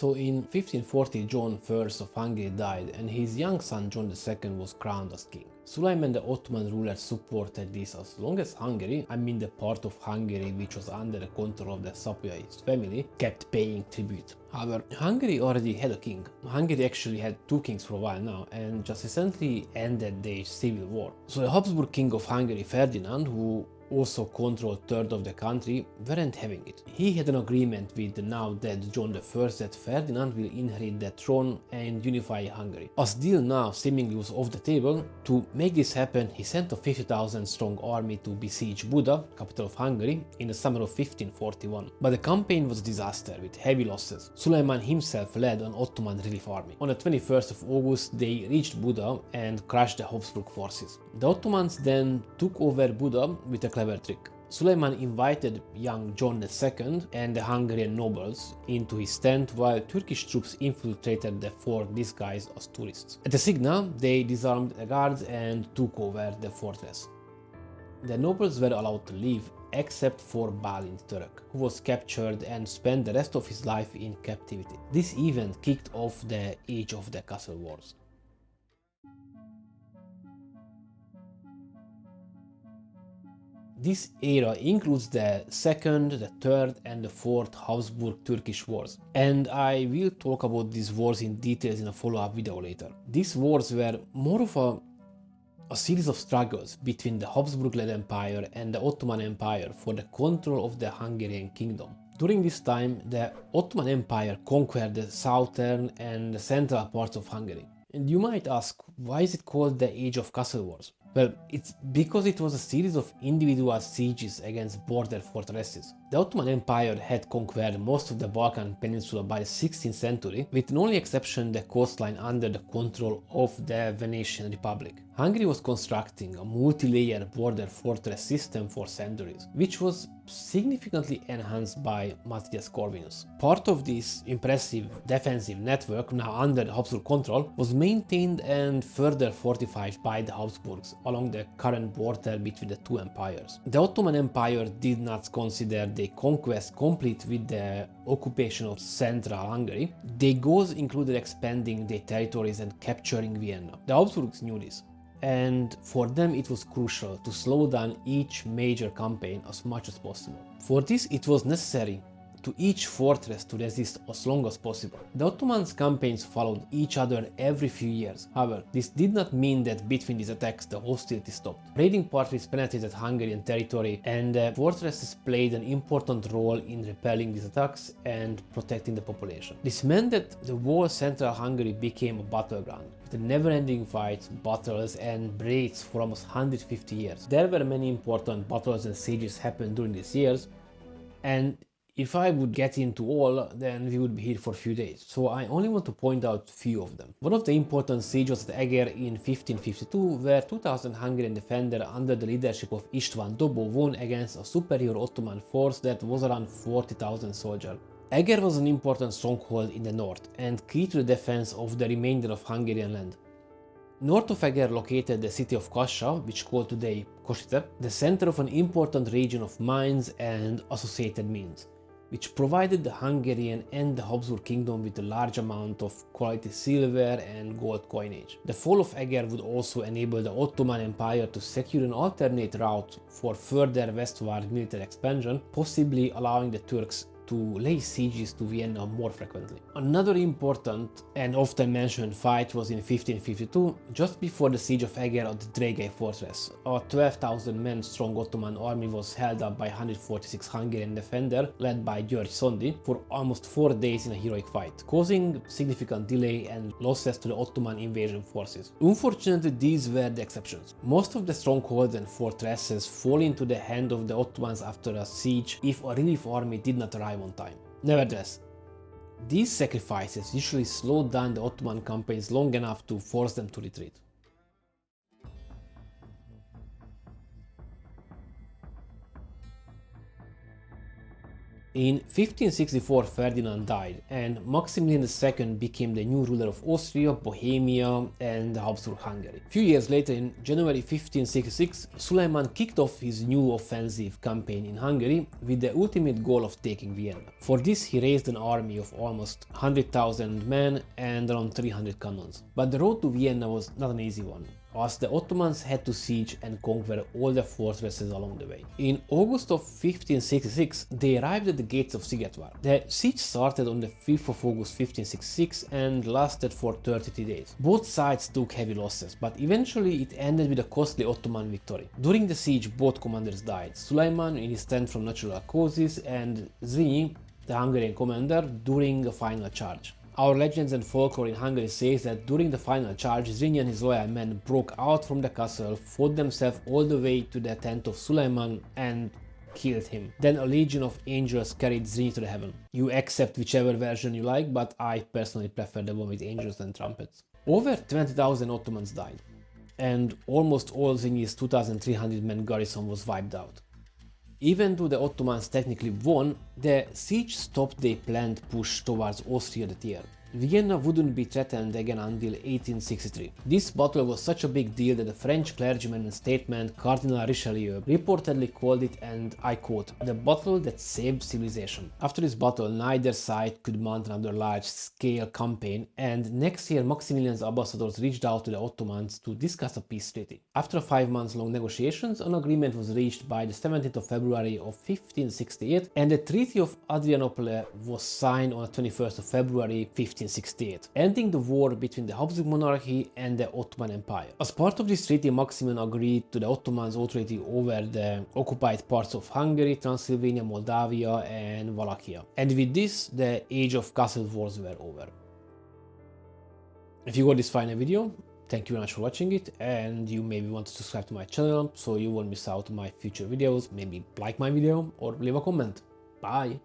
So in 1540 John I of Hungary died and his young son John II was crowned as king. Suleiman the Ottoman ruler supported this as long as Hungary, I mean the part of Hungary which was under the control of the Szapolyai family, kept paying tribute. However, Hungary already had a king. Hungary actually had two kings for a while now and just recently ended the civil war. So the Habsburg king of Hungary, Ferdinand, who also controlled a third of the country, weren't having it. He had an agreement with the now dead John I that Ferdinand will inherit the throne and unify Hungary. As deal now seemingly was off the table, to make this happen he sent a 50,000 strong army to besiege Buda, capital of Hungary, in the summer of 1541. But the campaign was a disaster with heavy losses. Suleiman himself led an Ottoman relief army. On the 21st of August they reached Buda and crushed the Habsburg forces. The Ottomans then took over Buda with a clever trick. Suleiman invited young John II and the Hungarian nobles into his tent while Turkish troops infiltrated the fort disguised as tourists. At the signal, they disarmed the guards and took over the fortress. The nobles were allowed to leave except for Balint Turk, who was captured and spent the rest of his life in captivity. This event kicked off the Age of the Castle Wars. This era includes the second, the third and the fourth Habsburg-Turkish wars, and I will talk about these wars in details in a follow-up video later. These wars were more of a series of struggles between the Habsburg-led empire and the Ottoman Empire for the control of the Hungarian kingdom. During this time, the Ottoman Empire conquered the southern and the central parts of Hungary. And you might ask, why is it called the Age of Castle Wars? Well, it's because it was a series of individual sieges against border fortresses. The Ottoman Empire had conquered most of the Balkan Peninsula by the 16th century, with the only exception the coastline under the control of the Venetian Republic. Hungary was constructing a multi-layer border fortress system for centuries, which was significantly enhanced by Matthias Corvinus. Part of this impressive defensive network, now under Habsburg control, was maintained and further fortified by the Habsburgs along the current border between the two empires. The Ottoman Empire did not consider the conquest complete with the occupation of central Hungary. Their goals included expanding their territories and capturing Vienna. The Habsburgs knew this, and for them it was crucial to slow down each major campaign as much as possible. For this it was necessary to each fortress to resist as long as possible. The Ottomans' campaigns followed each other every few years. However, this did not mean that between these attacks the hostility stopped. Raiding parties penetrated Hungarian territory and the fortresses played an important role in repelling these attacks and protecting the population. This meant that the whole central Hungary became a battleground, with never-ending fights, battles and raids for almost 150 years. There were many important battles and sieges happened during these years, and if I would get into all, then we would be here for a few days, so I only want to point out a few of them. One of the important sieges at Eger in 1552, where 2000 Hungarian defenders under the leadership of István Dobó won against a superior Ottoman force that was around 40,000 soldiers. Eger was an important stronghold in the north and key to the defense of the remainder of Hungarian land. North of Eger located the city of Kassa, which called today Košice, the center of an important region of mines and associated means, which provided the Hungarian and the Habsburg kingdom with a large amount of quality silver and gold coinage. The fall of Eger would also enable the Ottoman Empire to secure an alternate route for further westward military expansion, possibly allowing the Turks to lay sieges to Vienna more frequently. Another important and often mentioned fight was in 1552, just before the siege of Eger at the Drégely fortress. A 12,000 men strong Ottoman army was held up by 146 Hungarian defenders led by György Szondi for almost 4 days in a heroic fight, causing significant delay and losses to the Ottoman invasion forces. Unfortunately, these were the exceptions. Most of the strongholds and fortresses fall into the hand of the Ottomans after a siege if a relief army did not arrive on time. Nevertheless, these sacrifices usually slowed down the Ottoman campaigns long enough to force them to retreat. In 1564, Ferdinand died, and Maximilian II became the new ruler of Austria, Bohemia, and Habsburg-Hungary. A few years later, in January 1566, Suleiman kicked off his new offensive campaign in Hungary with the ultimate goal of taking Vienna. For this, he raised an army of almost 100,000 men and around 300 cannons. But the road to Vienna was not an easy one, as the Ottomans had to siege and conquer all the fortresses along the way. In August of 1566, they arrived at the gates of Szigetvár. The siege started on the 5th of August 1566 and lasted for 33 days. Both sides took heavy losses, but eventually it ended with a costly Ottoman victory. During the siege, both commanders died, Suleiman in his tent from natural causes and Zrínyi, the Hungarian commander, during a final charge. Our legends and folklore in Hungary says that during the final charge, Zrínyi and his loyal men broke out from the castle, fought themselves all the way to the tent of Suleiman and killed him. Then a legion of angels carried Zrínyi to the heaven. You accept whichever version you like, but I personally prefer the one with angels and trumpets. Over 20,000 Ottomans died, and almost all Zrínyi's 2,300 men garrison was wiped out. Even though the Ottomans technically won, the siege stopped their planned push towards Austria that year. Vienna wouldn't be threatened again until 1863. This battle was such a big deal that the French clergyman and statesman Cardinal Richelieu reportedly called it, and I quote, "the battle that saved civilization." After this battle, neither side could mount another large-scale campaign, and next year Maximilian's ambassadors reached out to the Ottomans to discuss a peace treaty. After 5 months-long negotiations, an agreement was reached by the 17th of February of 1568, and the Treaty of Adrianople was signed on the 21st of February 1568, ending the war between the Habsburg monarchy and the Ottoman Empire. As part of this treaty, Maximilian agreed to the Ottomans' authority over the occupied parts of Hungary, Transylvania, Moldavia, and Wallachia. And with this, the age of castle wars were over. If you got this final video, thank you very much for watching it, and you maybe want to subscribe to my channel so you won't miss out on my future videos. Maybe like my video or leave a comment. Bye!